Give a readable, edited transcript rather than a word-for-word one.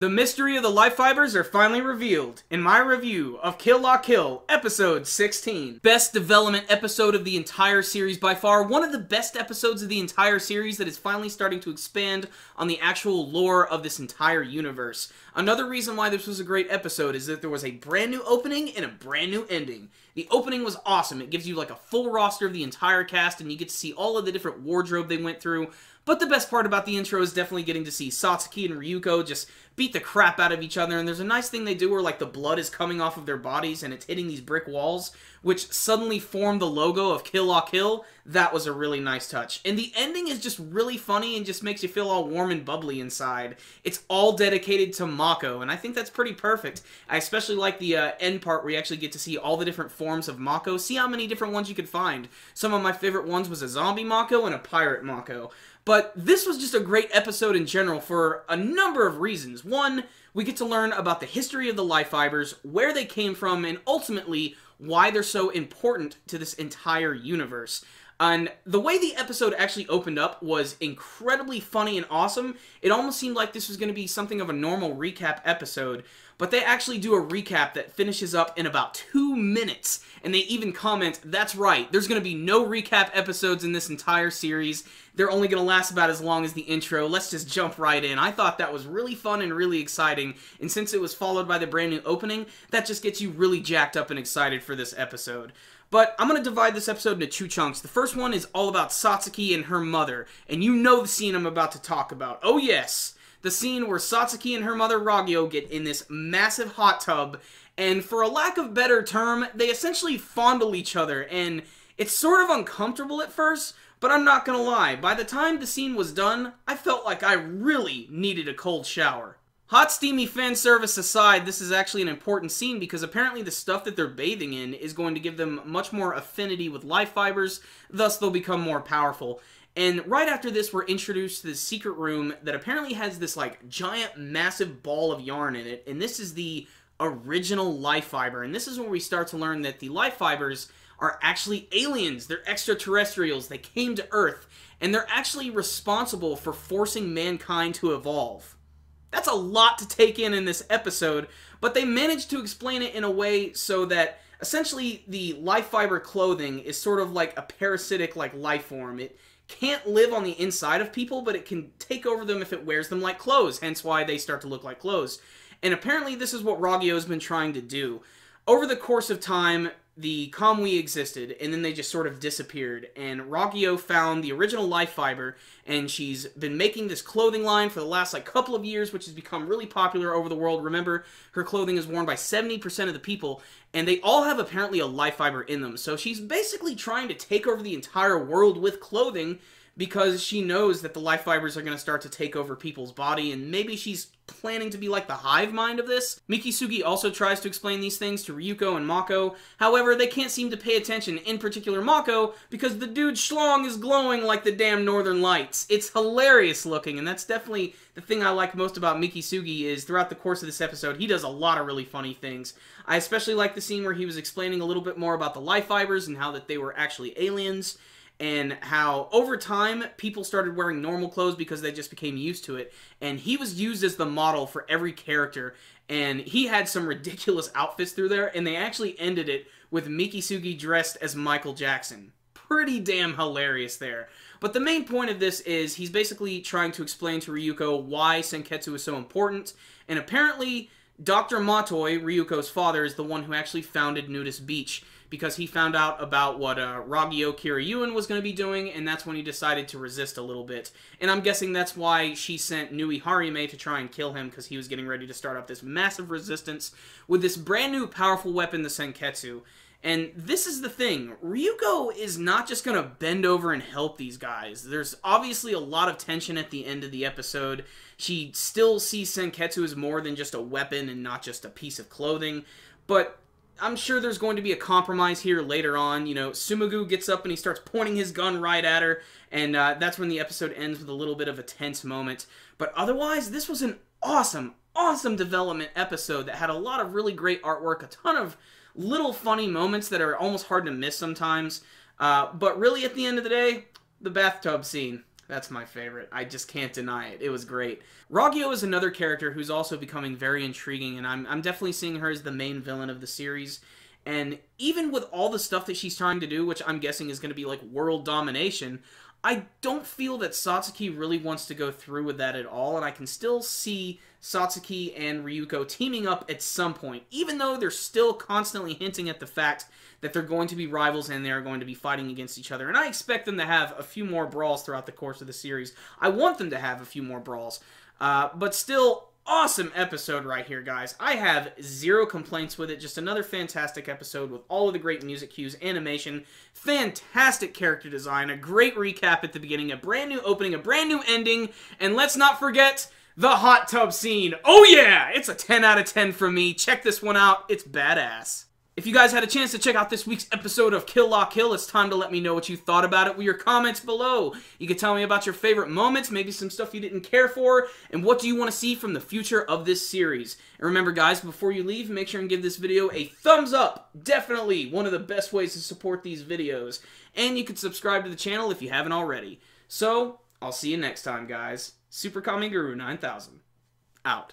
The mystery of the life fibers are finally revealed in my review of Kill La Kill, episode 16. Best development episode of the entire series by far. One of the best episodes of the entire series that is finally starting to expand on the actual lore of this entire universe. Another reason why this was a great episode is that there was a brand new opening and a brand new ending. The opening was awesome. It gives you like a full roster of the entire cast and you get to see all of the different wardrobe they went through. But the best part about the intro is definitely getting to see Satsuki and Ryuko just beat the crap out of each other, and there's a nice thing they do where like the blood is coming off of their bodies and it's hitting these brick walls, which suddenly form the logo of Kill La Kill. That was a really nice touch. And the ending is just really funny and just makes you feel all warm and bubbly inside. It's all dedicated to Mako, and I think that's pretty perfect. I especially like the end part where you actually get to see all the different forms of Mako, see how many different ones you could find. Some of my favorite ones was a zombie Mako and a pirate Mako. But this was just a great episode in general for a number of reasons. One, we get to learn about the history of the life fibers, where they came from, and ultimately why they're so important to this entire universe. And the way the episode actually opened up was incredibly funny and awesome. It almost seemed like this was going to be something of a normal recap episode, but they actually do a recap that finishes up in about 2 minutes, and they even comment, that's right, there's going to be no recap episodes in this entire series. They're only going to last about as long as the intro. Let's just jump right in. I thought that was really fun and really exciting, and since it was followed by the brand new opening, that just gets you really jacked up and excited for this episode. But I'm going to divide this episode into 2 chunks. The first one is all about Satsuki and her mother, and you know the scene I'm about to talk about. Oh yes! The scene where Satsuki and her mother Ragyo get in this massive hot tub, and for a lack of better term, they essentially fondle each other, and it's sort of uncomfortable at first, but I'm not gonna lie, by the time the scene was done, I felt like I really needed a cold shower. Hot steamy fan service aside, this is actually an important scene because apparently the stuff that they're bathing in is going to give them much more affinity with life fibers, thus they'll become more powerful. And right after this, we're introduced to this secret room that apparently has this like giant massive ball of yarn in it, and this is the original life fiber, and this is where we start to learn that the life fibers are actually aliens. They're extraterrestrials. They came to Earth, and they're actually responsible for forcing mankind to evolve. That's a lot to take in this episode, but they managed to explain it in a way so that essentially the life fiber clothing is sort of like a parasitic like life form. It can't live on the inside of people, but it can take over them if it wears them like clothes, hence why they start to look like clothes. And apparently this is what Ragyo has been trying to do. Over the course of time, the Kamui existed, and then they just sort of disappeared, and Ragyo found the original life fiber, and she's been making this clothing line for the last like couple of years, which has become really popular over the world. Remember, her clothing is worn by 70% of the people, and they all have apparently a life fiber in them, so she's basically trying to take over the entire world with clothing, because she knows that the life fibers are going to start to take over people's body, and maybe she's planning to be like the hive mind of this. Mikisugi also tries to explain these things to Ryuko and Mako, however, they can't seem to pay attention, in particular Mako, because the dude's schlong is glowing like the damn northern lights. It's hilarious looking, and that's definitely the thing I like most about Mikisugi is throughout the course of this episode, he does a lot of really funny things. I especially like the scene where he was explaining a little bit more about the life fibers and how that they were actually aliens, and how over time people started wearing normal clothes because they just became used to it, and he was used as the model for every character, and he had some ridiculous outfits through there, and they actually ended it with Mikisugi dressed as Michael Jackson. Pretty damn hilarious there. But the main point of this is he's basically trying to explain to Ryuko why Senketsu is so important, and apparently Dr. Matoi, Ryuko's father, is the one who actually founded Nudist Beach, because he found out about what Ragyo Kiryuin was going to be doing, and that's when he decided to resist a little bit. And I'm guessing that's why she sent Nui Harime to try and kill him, because he was getting ready to start up this massive resistance with this brand new powerful weapon, the Senketsu. And this is the thing, Ryuko is not just going to bend over and help these guys. There's obviously a lot of tension at the end of the episode. She still sees Senketsu as more than just a weapon and not just a piece of clothing, but I'm sure there's going to be a compromise here later on. You know, Sumagu gets up and he starts pointing his gun right at her, and that's when the episode ends with a little bit of a tense moment. But otherwise, this was an awesome, awesome development episode that had a lot of really great artwork, a ton of little funny moments that are almost hard to miss sometimes. But really, at the end of the day, the bathtub scene. That's my favorite. I just can't deny it. It was great. Ragyo is another character who's also becoming very intriguing, and I'm definitely seeing her as the main villain of the series. And even with all the stuff that she's trying to do, which I'm guessing is going to be like world domination, I don't feel that Satsuki really wants to go through with that at all, and I can still see Satsuki and Ryuko teaming up at some point, even though they're still constantly hinting at the fact that they're going to be rivals and they're going to be fighting against each other. And I expect them to have a few more brawls throughout the course of the series. I want them to have a few more brawls, but still, awesome episode right here, guys. I have zero complaints with it. Just another fantastic episode with all of the great music cues, animation, fantastic character design, a great recap at the beginning, a brand new opening, a brand new ending, and let's not forget the hot tub scene. Oh yeah! It's a 10 out of 10 from me. Check this one out. It's badass. If you guys had a chance to check out this week's episode of Kill La Kill, it's time to let me know what you thought about it with your comments below. You can tell me about your favorite moments, maybe some stuff you didn't care for, and what do you want to see from the future of this series. And remember, guys, before you leave, make sure and give this video a thumbs up. Definitely one of the best ways to support these videos. And you can subscribe to the channel if you haven't already. So, I'll see you next time, guys. Super Kami Guru 9000. Out.